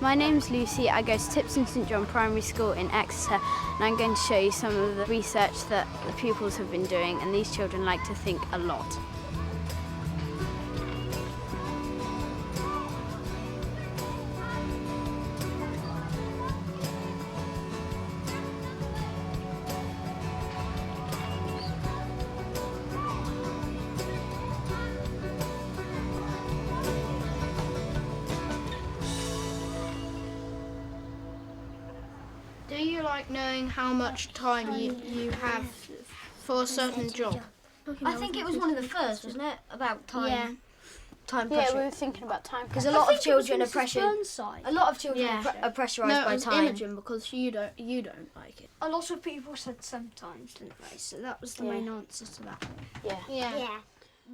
My name's Lucy. I go to Tipton St John Primary School in Exeter, and I'm going to show you some of the research that the pupils have been doing, and these children like to think a lot. Do you like knowing how much time you have for a certain job? I think it was one of the first, wasn't it? About time. Yeah. Time pressure. Yeah, we were thinking about time Because pressure. a lot of children are pressured. A lot of children are pressurised No, by it's time. Imogen, because you don't like it. A lot of people said sometimes, didn't they? So that was the main answer to that. Yeah.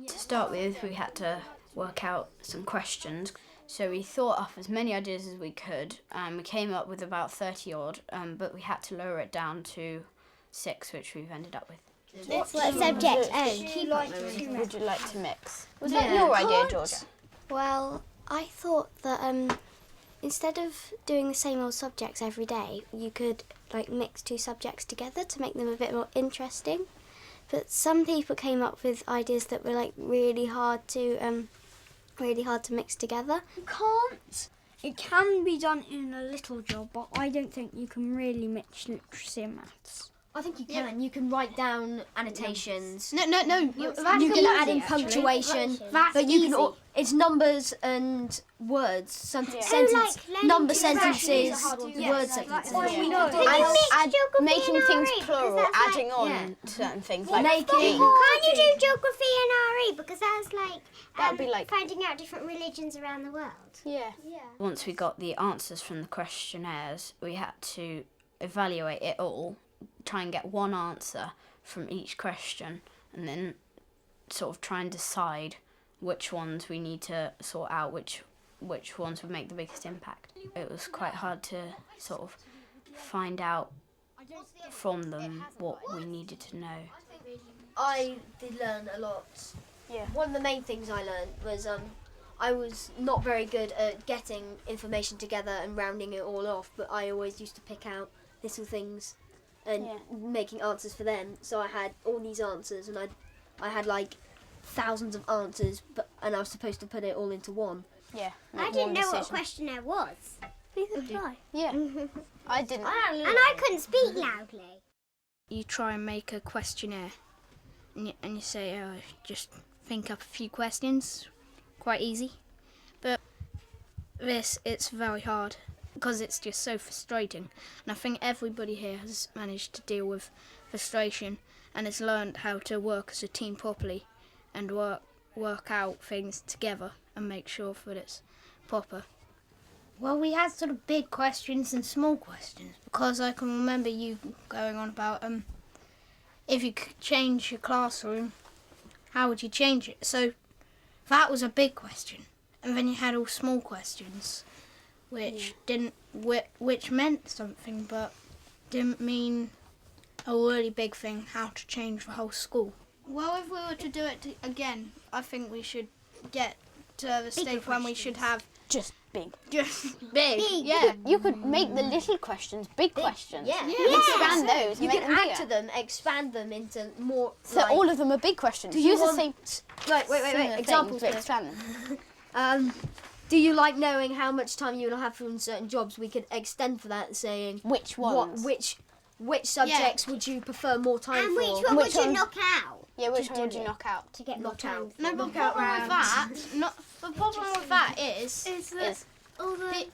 To start with, we had to work out some questions. So we thought up as many ideas as we could. We came up with about 30 odd, but we had to lower it down to 6, which we've ended up with. What subject? Would you like to mix? Was that your idea, Georgia? Well, I thought that instead of doing the same old subjects every day, you could mix 2 subjects together to make them a bit more interesting. But some people came up with ideas that were really hard to mix together. You can't. It can be done in a little job, but I don't think you can really mix literacy and maths. I think you can. Yeah. You can write down annotations. No. You can add in punctuation. But you can. It's numbers and words. Sentences, number sentences, word sentences. And making things plural, adding on certain things. Can't you do geography and RE? Because that's that'd be finding out different religions around the world. Yeah. Once we got the answers from the questionnaires, we had to evaluate it all, try and get one answer from each question, and then sort of try and decide which ones we need to sort out, which ones would make the biggest impact. It was quite hard to sort of find out from them what we needed to know. I did learn a lot. Yeah. One of the main things I learned was I was not very good at getting information together and rounding it all off, but I always used to pick out little things and making answers for them. So I had all these answers, and I had thousands of answers, and I was supposed to put it all into one. Yeah. I didn't know what a questionnaire was. Neither did I. Yeah. I didn't. And I couldn't speak loudly. You try and make a questionnaire, and you say, just think up a few questions. Quite easy. But it's very hard, because it's just so frustrating. And I think everybody here has managed to deal with frustration and has learned how to work as a team properly and work out things together and make sure that it's proper. Well, we had sort of big questions and small questions, because I can remember you going on about if you could change your classroom, how would you change it? So that was a big question. And then you had all small questions, which which meant something, but didn't mean a really big thing, how to change the whole school. Well, if we were to do it again, I think we should get to the stage when we should have Just big. Yeah. You could make the little questions big questions. Yeah. Expand those. You and make can them add bigger. to them, expand them into more. So all of them are big questions. Do you Use want- the same Wait. similar Examples. things, but Here. expand them. Do you like knowing how much time you will have for certain jobs? We could extend for that, saying Which ones? Which subjects would you prefer more time And for? which one would you knock out? Yeah, which one would you knock out? To get more Knock out. time. No, but the problem with that is that all the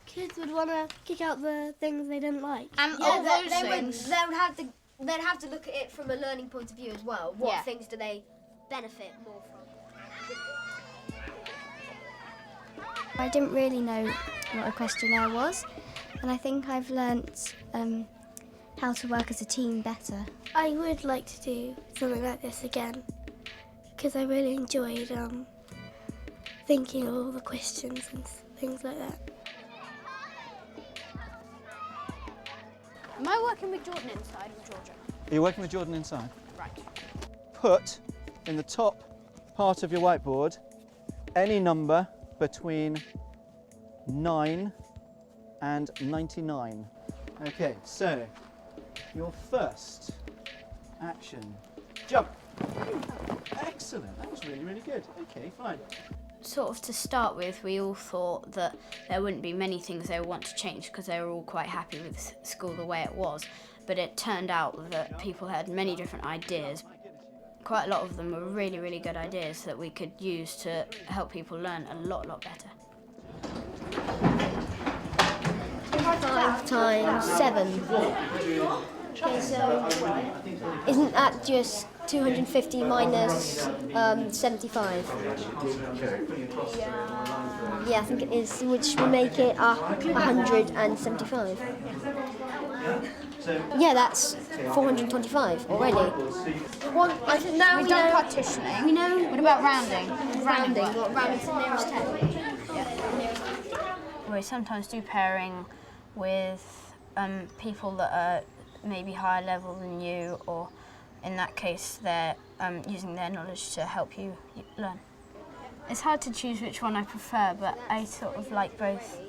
kids would want to kick out the things they didn't like. and all those they things. they'd have to look at it from a learning point of view as well. What things do they benefit more from? I didn't really know what a questionnaire was, and I think I've learnt how to work as a team better. I would like to do something like this again, because I really enjoyed thinking of all the questions and things like that. Am I working with Jordan inside or Georgia? Are you working with Jordan inside? Right. Put in the top part of your whiteboard any number between 9 and 99. Okay, so your first action, jump. Excellent, that was really, really good. Okay, fine. Sort of to start with, we all thought that there wouldn't be many things they would want to change because they were all quite happy with school the way it was. But it turned out that people had many different ideas. Quite a lot of them were really, really good ideas that we could use to help people learn a lot better. 5 times 7. Okay, so isn't that just 250 minus 75? Yeah, I think it is, which will make it 175. Yeah, that's 425 already. Now We've done partitioning. We know. What about rounding? Rounding. What rounding to the nearest 10? We sometimes do pairing with people that are maybe higher level than you, or in that case they're using their knowledge to help you learn. It's hard to choose which one I prefer, but I sort of like both.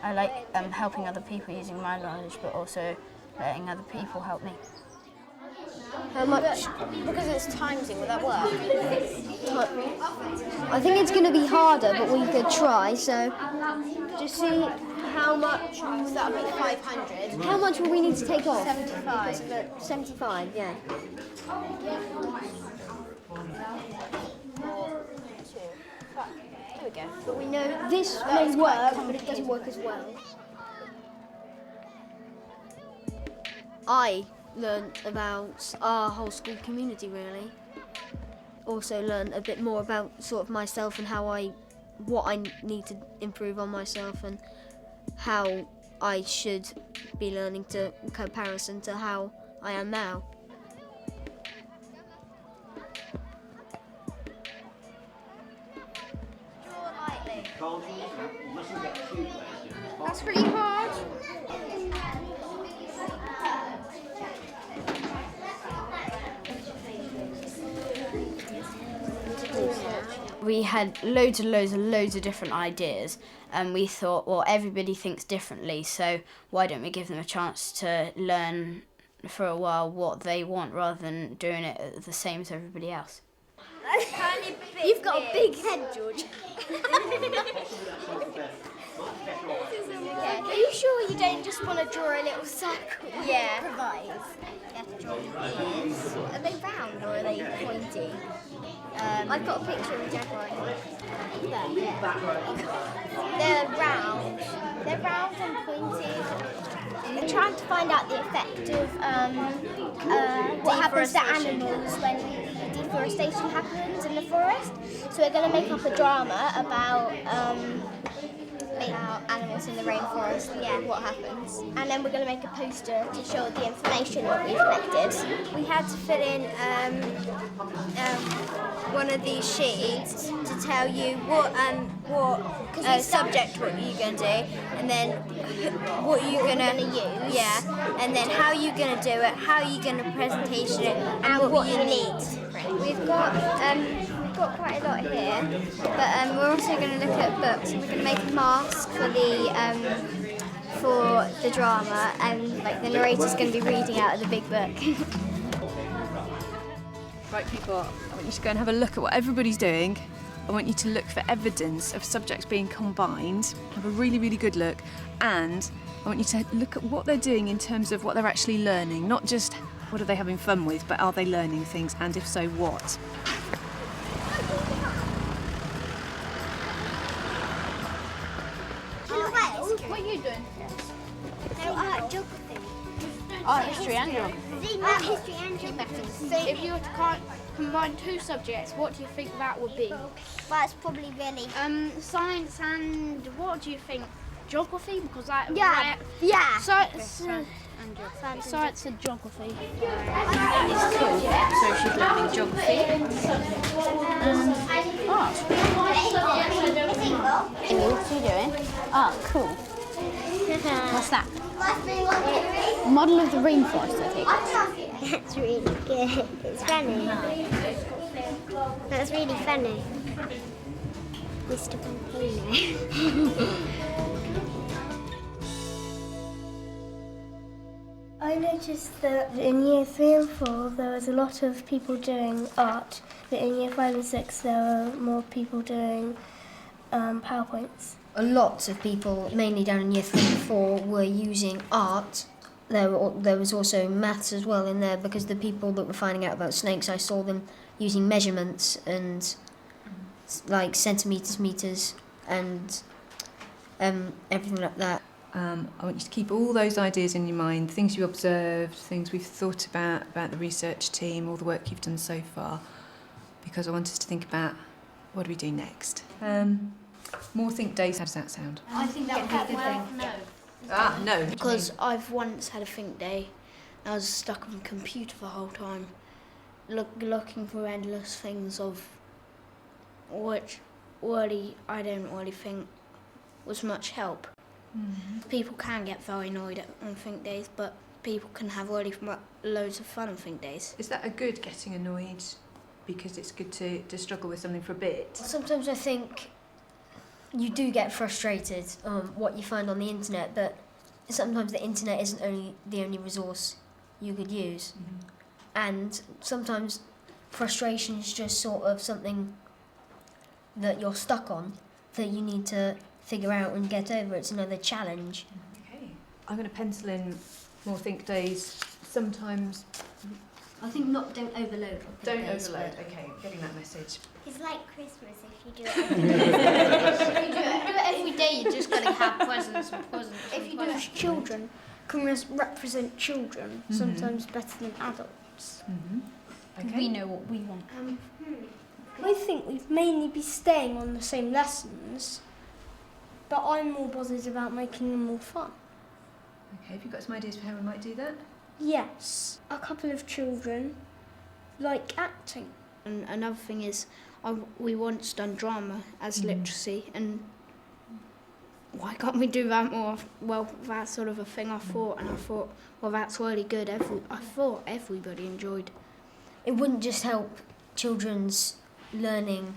I like helping other people using my knowledge, but also letting other people help me. How much? Because it's timesing, will that work? I think it's going to be harder, but we could try. So, just see how much. So that'll be 500. How much will we need to take off? 75. 75, yeah. There we go. But we know this may work, but it doesn't work as well. I learned about our whole school community, really. Also learned a bit more about sort of myself and what I need to improve on myself and how I should be learning to comparison to how I am now. That's really hard. We had loads of different ideas, and we thought, well, everybody thinks differently, so why don't we give them a chance to learn for a while what they want rather than doing it the same as everybody else. You've got a big head, George. Are you sure you don't just want to draw a little circle? Yeah. Improvise. You have to draw these. Are they round or are they pointy? I've got a picture of a jaguar. They're round. They're round and pointy. We're trying to find out the effect of what happens to animals when deforestation happens in the forest. So we're going to make up a drama about animals in the rainforest, what happens. And then we're going to make a poster to show the information that we've collected. We had to fill in one of these sheets to tell you what subject what you're going to do, and then what you're going to use. Yeah, and then how you're going to do it, how you're going to presentation it, and what you need. We've got quite a lot here, but we're also going to look at books. We're going to make a mask for the drama, and like the narrator's going to be reading out of the big book. Right, people, I want you to go and have a look at what everybody's doing. I want you to look for evidence of subjects being combined. Have a really, really good look, and I want you to look at what they're doing in terms of what they're actually learning, not just what are they having fun with, but are they learning things, and if so, what? What are you doing? Geography. History and geography. History and geography. So if you were to combine two subjects, what do you think that would be? That's probably really. Science and what do you think? Geography, because that. Yeah. Science and geography. That is cool. So she's learning geography and art. And what are you doing? Art, cool. What's that? Model of the rainforest, I think. That's really good. It's funny. That's really funny. Mr. Volcano. I noticed that in year 3 and 4 there was a lot of people doing art, but in year 5 and 6 there were more people doing PowerPoints. A lot of people, mainly down in year 3 and 4, were using art. There was also maths as well in there, because the people that were finding out about snakes, I saw them using measurements and like centimetres, metres and everything like that. I want you to keep all those ideas in your mind, things you observed, things we've thought about the research team, all the work you've done so far, because I want us to think about what do we do next. More think days, how does that sound? I think that would be a good thing. No. Because I've once had a think day. I was stuck on the computer the whole time, looking for endless things of which really I don't really think was much help. People can get very annoyed on think days, but people can have really loads of fun on think days. Is that a good getting annoyed because it's good to struggle with something for a bit? Sometimes I think you do get frustrated what you find on the internet, but sometimes the internet isn't the only resource you could use. And sometimes frustration is just sort of something that you're stuck on that you need to figure out and get over. It's another challenge. Okay. I'm going to pencil in more think days. Sometimes. I think don't overload. Don't overload. Okay, getting that message. It's like Christmas if you do it every day. If you do it every day, you're just going to have presents and presents. If you do it, children can represent children sometimes better than adults. Okay. We know what we want. I think we'd mainly be staying on the same lessons, but I'm more bothered about making them more fun. Okay, have you got some ideas for how we might do that? Yes, a couple of children like acting. And another thing is, we once done drama as literacy, and why can't we do that more? Well, that's sort of a thing I thought, and I thought, well, that's really good. I thought everybody enjoyed. It wouldn't just help children's learning,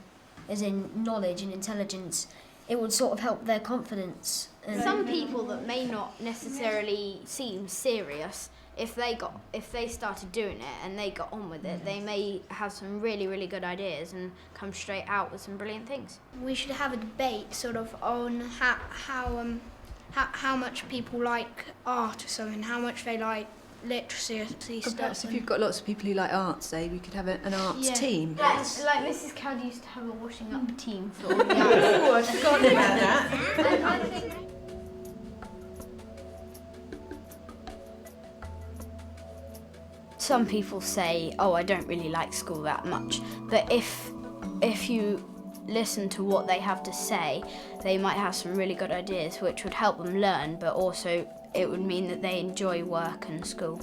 as in knowledge and intelligence. It would sort of help their confidence. And Some people that may not necessarily seem serious, if they started doing it and they got on with it, they may have some really, really good ideas and come straight out with some brilliant things. We should have a debate sort of on how much people like art or something, how much they like literacy stuff. Perhaps if you've got lots of people who like art, say, we could have an arts team. Like Mrs. Cowd used to have a washing up team for Oh, I've forgotten about that. Some people say, oh, I don't really like school that much, but if you listen to what they have to say, they might have some really good ideas which would help them learn, but also it would mean that they enjoy work and school.